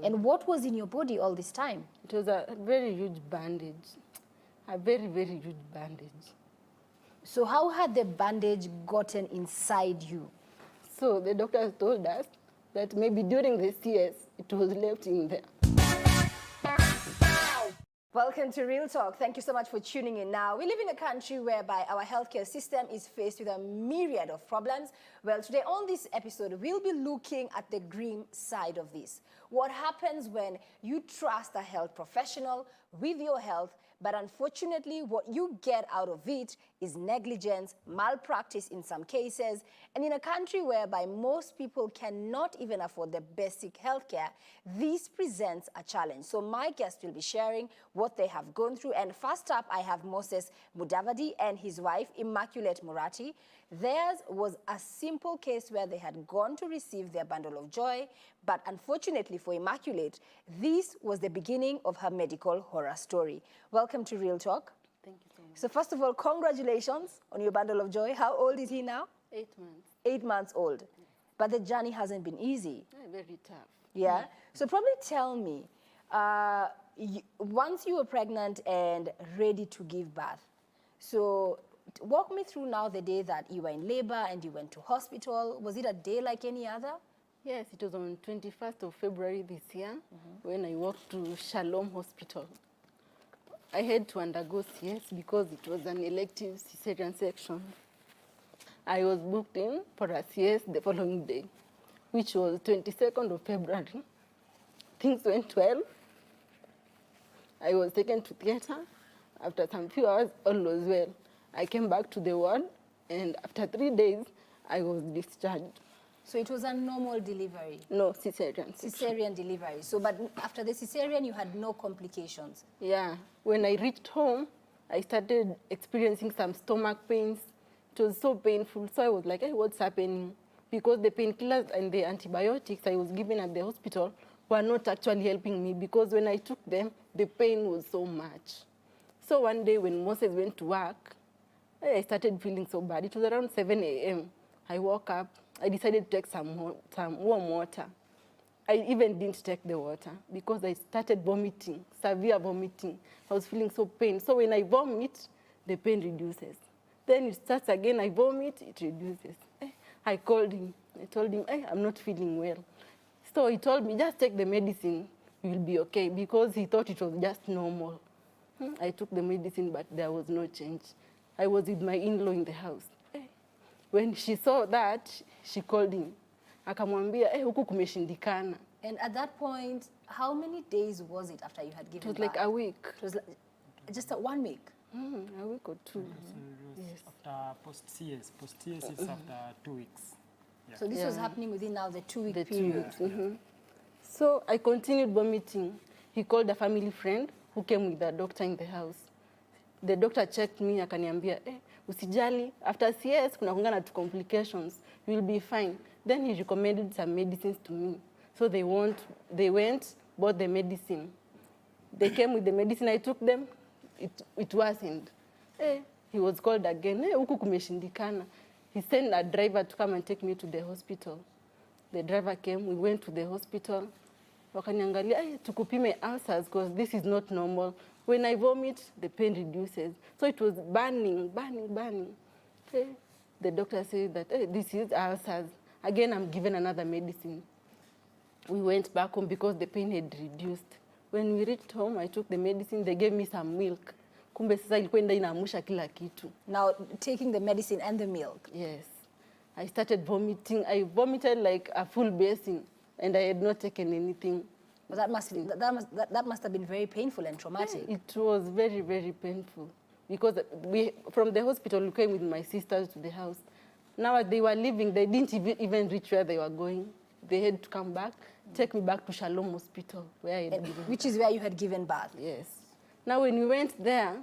And what was in your body all this time? It was a very huge bandage, a very, very huge bandage. So how had the bandage gotten inside you? So the doctors told us that maybe during the CS, it was left in there. Welcome to Real Talk. Thank you so much for tuning in. Now, we live in a country whereby our healthcare system is faced with a myriad of problems. Well, today on this episode, we'll be looking at the grim side of this. What happens when you trust a health professional with your health, but unfortunately, what you get out of it is negligence, malpractice in some cases, and in a country whereby most people cannot even afford the basic healthcare, this presents a challenge. So my guests will be sharing what they have gone through. And first up, I have Moses Mudavadi and his wife, Immaculate Murati. Theirs was a simple case where they had gone to receive their bundle of joy, but unfortunately for Immaculate, this was the beginning of her medical horror story. Welcome to Real Talk. Thank you so much. So first of all, congratulations on your bundle of joy. How old is he now? 8 months. 8 months old. But the journey hasn't been easy. Yeah, very tough. Yeah? So probably tell me, once you were pregnant and ready to give birth, so walk me through now the day that you were in labor and you went to hospital. Was it a day like any other? Yes, it was on 21st of February this year when I walked to Shalom Hospital. I had to undergo CS because it was an elective cesarean section. I was booked in for a CS the following day, which was 22nd of February. Things went well. I was taken to theater. After some few hours, all was well. I came back to the ward, and after 3 days, I was discharged. So it was a normal delivery? No, cesarean. Cesarean delivery. So, but after the cesarean, you had no complications? Yeah. When I reached home, I started experiencing some stomach pains. It was so painful. So I was like, hey, what's happening? Because the painkillers and the antibiotics I was given at the hospital were not actually helping me, because when I took them, the pain was so much. So one day when Moses went to work, I started feeling so bad. It was around 7 a.m. I woke up. I decided to take some warm water. I even didn't take the water because I started vomiting, severe vomiting. I was feeling so pain. So when I vomit, the pain reduces. Then it starts again, I vomit, it reduces. I called him. I told him, hey, I'm not feeling well. So he told me, just take the medicine, you'll be okay, because he thought it was just normal. I took the medicine, but there was no change. I was with my in-law in the house. When she saw that, she called him. Akamwambia, huku kumeshindikana. And at that point, how many days was it after you had given birth? It was like a week. It was like just 1 week? A week or two. Yes. After post-CS. Post-CS is after 2 weeks. Yeah. So this was happening within now the 2-week period? 2 weeks. So I continued vomiting. He called a family friend who came with the doctor in the house. The doctor checked me, akaniambia, usijali, after CS, kuna kunga na 2 complications, you will be fine. Then he recommended some medicines to me. So they went, bought the medicine. They came with the medicine, I took them, it worsened. He was called again, huku kumeshindikana. He sent a driver to come and take me to the hospital. The driver came, we went to the hospital. Wakaniangalia, tukupime ulcers because this is not normal. When I vomit, the pain reduces. So it was burning. The doctor said that this is ulcers. Again, I'm given another medicine. We went back home because the pain had reduced. When we reached home, I took the medicine. They gave me some milk. Kumbe sasa ilikuwa inaamusha kila kitu. Now, taking the medicine and the milk? Yes. I started vomiting. I vomited like a full basin, and I had not taken anything. But that must have been very painful and traumatic. Yeah, it was very, very painful because from the hospital, we came with my sisters to the house. Now they were leaving, they didn't even reach where they were going. They had to come back, take me back to Shalom Hospital, where I had given birth. Which is where you had given birth? Yes. Now when we went there,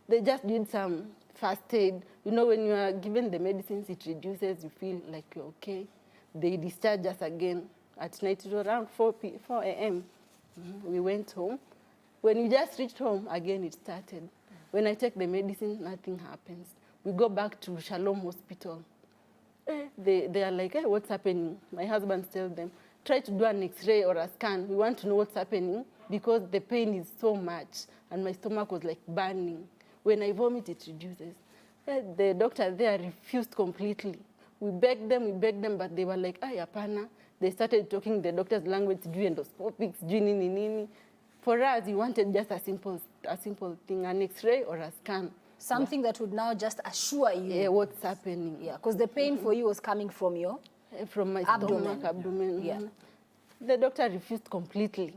they just did some first aid. You know, when you are given the medicines, it reduces, you feel like you're okay. They discharged us again at night. It was around 4 a.m. We went home. When we just reached home, again it started. When I take the medicine, nothing happens. We go back to Shalom Hospital. They are like, hey, what's happening? My husband tells them, try to do an X-ray or a scan. We want to know what's happening because the pain is so much and my stomach was like burning. When I vomit, it reduces. The doctor there refused completely. We begged them, but they were like, ay, apana. They started talking the doctor's language, sijui endoscopics, sijui nini nini. For us, we wanted just a simple thing, an X-ray or a scan. Something that would now just assure you what's happening. Yeah, because the pain for you was coming from your from my abdomen. stomach, abdomen. Yeah. The doctor refused completely.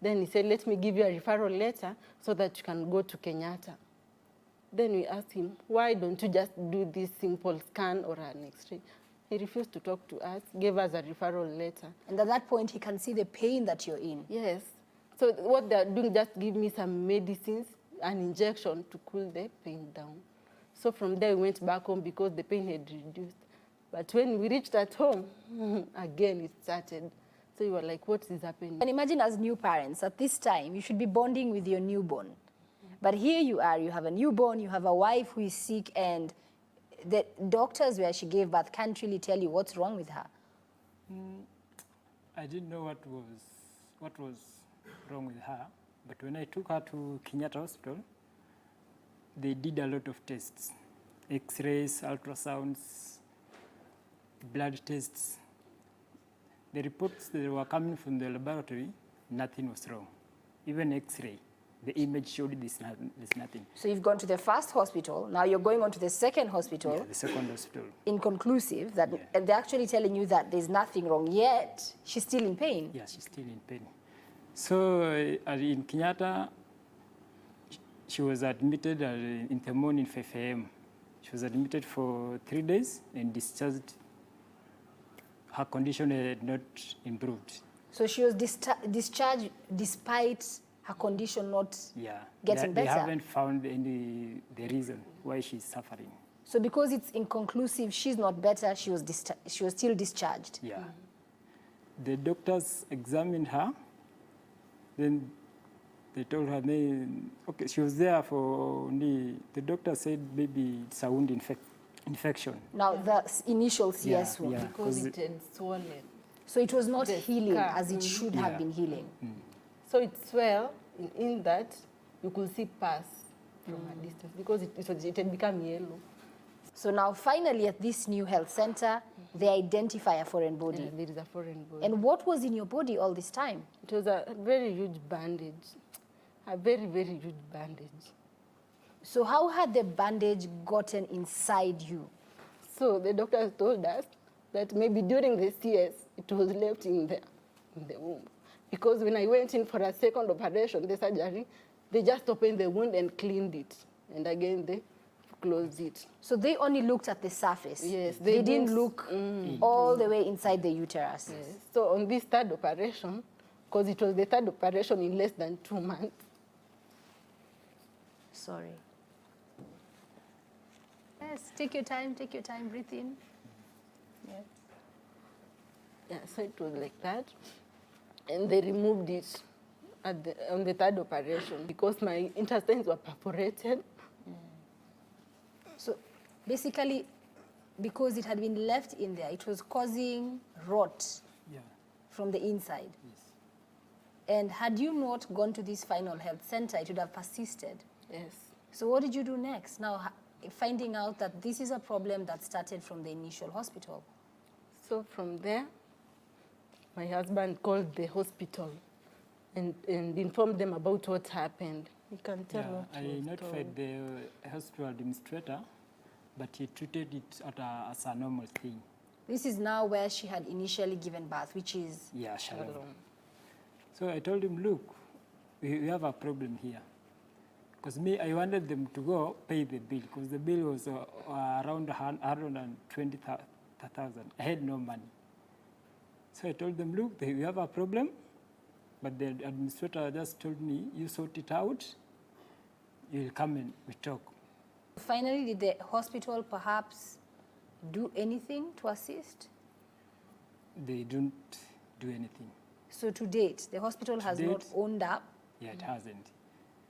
Then he said, let me give you a referral letter so that you can go to Kenyatta. Then we asked him, why don't you just do this simple scan or an X-ray? He refused to talk to us, gave us a referral letter. And at that point, he can see the pain that you're in. Yes. So what they're doing, just give me some medicines, an injection to cool the pain down. So from there, we went back home because the pain had reduced. But when we reached at home, again, it started. So you were like, what is happening? And imagine as new parents, at this time, you should be bonding with your newborn. But here you are, you have a newborn, you have a wife who is sick, and the doctors where she gave birth can't really tell you what's wrong with her. I didn't know what was wrong with her, but when I took her to Kenyatta Hospital, they did a lot of tests, X-rays, ultrasounds, blood tests. The reports that were coming from the laboratory, nothing was wrong. Even X-ray, the image showed there's nothing. So you've gone to the first hospital, now you're going on to the second hospital. Yeah, the second hospital. Inconclusive, that and they're actually telling you that there's nothing wrong, yet she's still in pain. Yeah, she's still in pain. So in Kenyatta, she was admitted in the morning, 5 a.m. She was admitted for 3 days and discharged. Her condition had not improved. So she was discharged despite her condition not getting better? They haven't found the reason why she's suffering. So because it's inconclusive, she's not better, she was still discharged? Yeah. The doctors examined her. Then they told her, okay, she was there for only, the doctor said maybe it's a wound infection. Now, the initial CS wound. Yeah, because it had swollen. So it was not healing as it should have been healing. So it swelled in that you could see pus from a distance because it had become yellow. So now finally at this new health center, they identify a foreign body. Yeah, there is a foreign body. And what was in your body all this time? It was a very huge bandage, a very, very huge bandage. So how had the bandage gotten inside you? So the doctors told us that maybe during the CS, it was left in the womb. Because when I went in for a second operation, the surgery, they just opened the wound and cleaned it. And again, they closed it. So they only looked at the surface? Yes. They didn't look all the way inside the uterus? Yes. So on this third operation, because it was the third operation in less than 2 months. Sorry. Yes, take your time, breathe in. Yeah. Yeah, so it was like that. And they removed it on the third operation because my intestines were perforated. So basically, because it had been left in there, it was causing rot from the inside. Yes. And had you not gone to this final health center, it would have persisted. Yes. So what did you do next? Now, finding out that this is a problem that started from the initial hospital. So from there, my husband called the hospital and informed them about what happened. You can tell what I notified the hospital administrator, but he treated it as a normal thing. This is now where she had initially given birth, which is? Yeah, Shalom. So I told him, look, we have a problem here. Because I wanted them to go pay the bill, because the bill was around 120,000. I had no money. So I told them, look, we have a problem, but the administrator just told me, you sort it out, you'll come and we talk. Finally, did the hospital perhaps do anything to assist? They don't do anything. So to date, the hospital has not owned up? Yeah, it hasn't.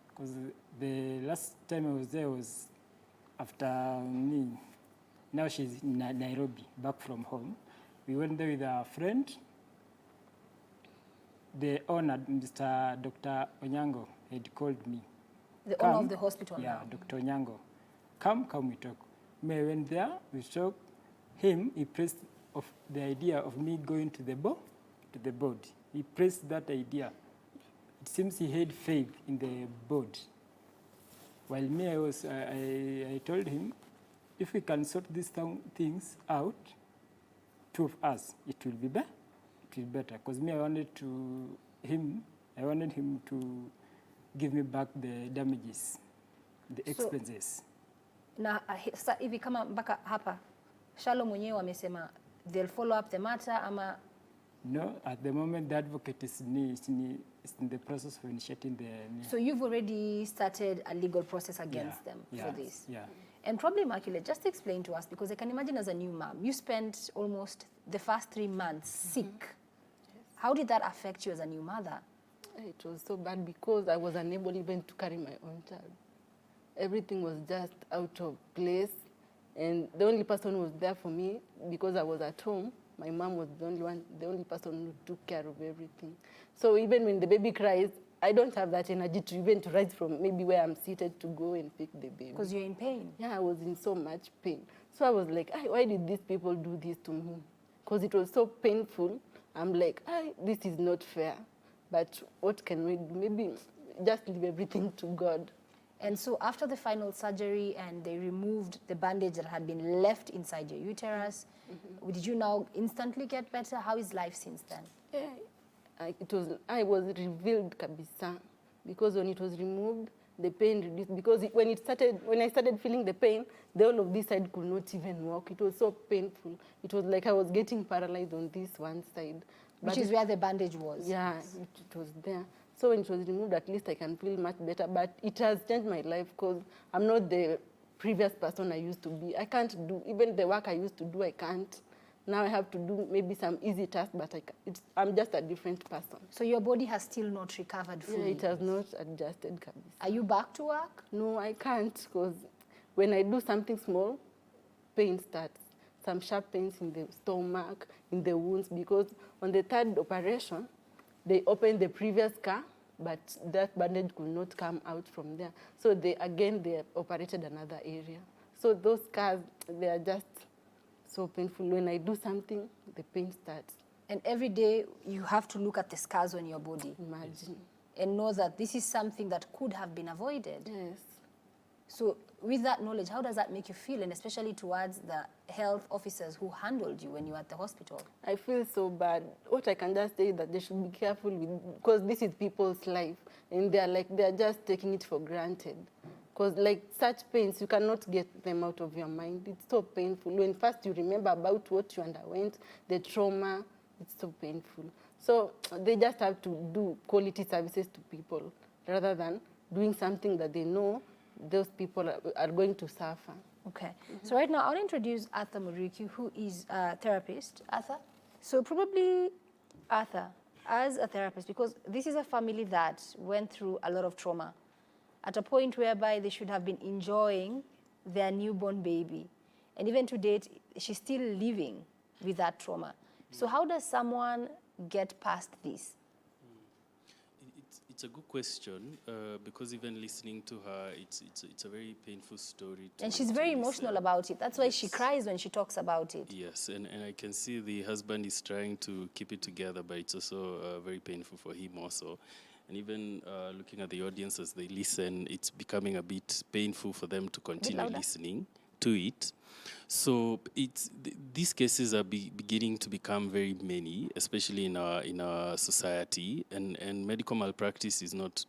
Because the last time I was there was after me. Now she's in Nairobi, back from home. We went there with a friend, the owner, Mr. Dr. Onyango, had called me. The owner of the hospital Yeah, now. Dr. Onyango. Come, we talk. Me went there, we talk. He pressed of the idea of me going to the board. He pressed that idea. It seems he had faith in the board. While me, I told him, if we can sort these things out, two of us, it will be better. It will be better. Because me, I wanted him to give me back the damages, the expenses. Na sasa hivi kama mpaka hapa Shalom mwenyewe wamesema they'll follow up the matter ama no, at the moment the advocate is in the process of initiating the. So you've already started a legal process against them for this. Yeah. And probably Immaculate, just explain to us, because I can imagine as a new mom, you spent almost the first 3 months sick. Yes. How did that affect you as a new mother? It was so bad because I was unable even to carry my own child. Everything was just out of place. And the only person who was there for me, because I was at home, my mom was the only person who took care of everything. So even when the baby cries, I don't have that energy to even to rise from maybe where I'm seated to go and pick the baby. Because you're in pain. Yeah, I was in so much pain. So I was like, why did these people do this to me? Because it was so painful. I'm like, this is not fair. But what can we do? Maybe just leave everything to God. And so after the final surgery and they removed the bandage that had been left inside your uterus, did you now instantly get better? How is life since then? Yeah, I was revealed kabisa, because when it was removed, the pain reduced. Because when I started feeling the pain, the whole of this side could not even walk. It was so painful. It was like I was getting paralyzed on this one side. Which is where the bandage was. Yeah, it was there. So when it was removed, at least I can feel much better. But it has changed my life because I'm not the previous person I used to be. I can't do, even the work I used to do, I can't. Now I have to do maybe some easy tasks, but I'm just a different person. So your body has still not recovered fully? Yeah, it has not adjusted. Are you back to work? No, I can't, because when I do something small, pain starts. Some sharp pains in the stomach, in the wounds, because on the third operation, they opened the previous scar, but that bandage could not come out from there. So they operated another area. So those scars, they are just so painful. When I do something, the pain starts. And every day you have to look at the scars on your body. Imagine. And know that this is something that could have been avoided. Yes. So with that knowledge, how does that make you feel? And especially towards the health officers who handled you when you were at the hospital? I feel so bad. What I can just say is that they should be careful with, because this is people's life. And they're just taking it for granted. Because like such pains, you cannot get them out of your mind. It's so painful. When first you remember about what you underwent, the trauma, it's so painful. So they just have to do quality services to people rather than doing something that they know those people are going to suffer. Okay. So right now, I want to introduce Arthur Muriuki, who is a therapist. Arthur? So probably, Arthur, as a therapist, because this is a family that went through a lot of trauma, at a point whereby they should have been enjoying their newborn baby. And even to date, she's still living with that trauma. So how does someone get past this? It's a good question, because even listening to her, it's a very painful story. And she's very emotional about it. That's why she cries when she talks about it. Yes, and I can see the husband is trying to keep it together, but it's also very painful for him also. And even looking at the audience as they listen, it's becoming a bit painful for them to continue listening to it. So these cases are beginning to become very many, especially in our society, and medical malpractice is not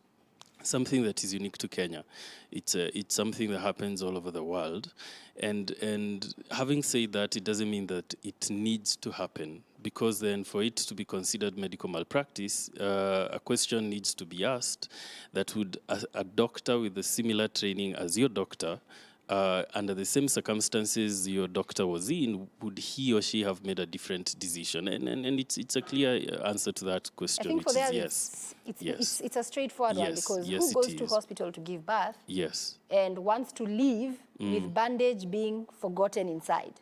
something that is unique to Kenya. It's something that happens all over the world, and having said that, it doesn't mean that it needs to happen, because then for it to be considered medical malpractice, a question needs to be asked that would a doctor with a similar training as your doctor, under the same circumstances your doctor was in, would he or she have made a different decision? And it's a clear answer to that question, I think which for is them yes. it's a straightforward one, because who goes to hospital to give birth Yes. and wants to leave with bandage being forgotten inside?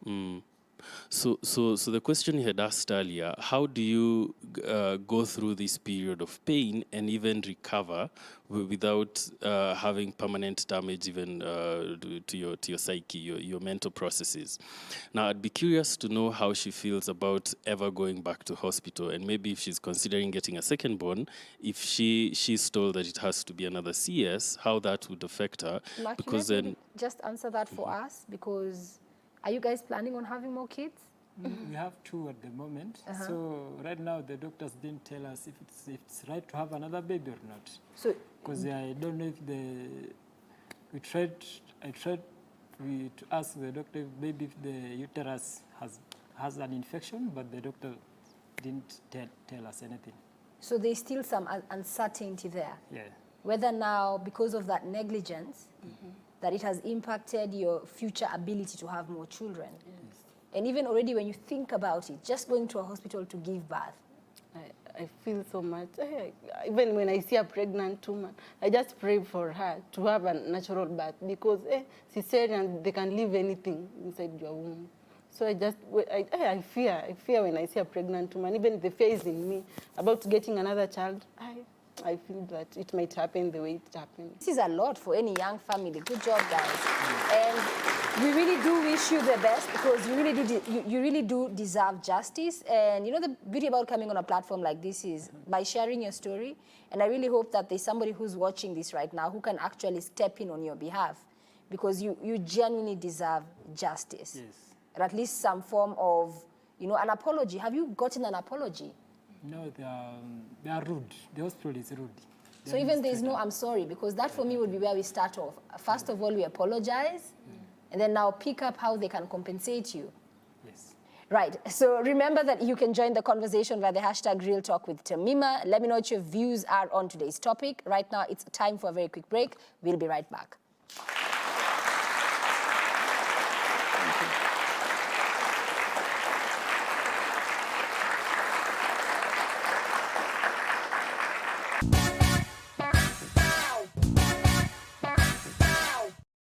So the question you had asked earlier, how do you go through this period of pain and even recover without having permanent damage even to your psyche, your mental processes? Now, I'd be curious to know how she feels about ever going back to hospital, and maybe if she's considering getting a second born, if she's told that it has to be another CS, how that would affect her. Mark, Because can you then, just answer that for us? Because are you guys planning on having more kids? We have 2 at the moment. So right now the doctors didn't tell us if it's right to have another baby or not. So Because I don't know if I tried to ask the doctor if maybe if the uterus has an infection, but the doctor didn't tell us anything. So there's still some uncertainty there. Yeah. Whether now, because of that negligence, that it has impacted your future ability to have more children. Yes. And even already when you think about it, just going to a hospital to give birth. I feel so much. Even when I see a pregnant woman, I just pray for her to have a natural birth because cesarean, they can leave anything inside your womb. So I fear when I see a pregnant woman. Even the fear is in me about getting another child. I feel that it might happen the way it happened. This is a lot for any young family. Good job, guys. And we really do wish you the best because you really do deserve justice. And you know the beauty about coming on a platform like this is by sharing your story. And I really hope that there's somebody who's watching this right now who can actually step in on your behalf because you genuinely deserve justice. Yes. Or at least some form of, an apology. Have you gotten an apology? No, they are rude. The hospital is rude. So even there's no I'm sorry, because that for me would be where we start off. First of all, we apologize, and then now pick up how they can compensate you. Yes. Right, so remember that you can join the conversation via the hashtag Real Talk with Tamima. Let me know what your views are on today's topic. Right now, it's time for a very quick break. We'll be right back. Thank you.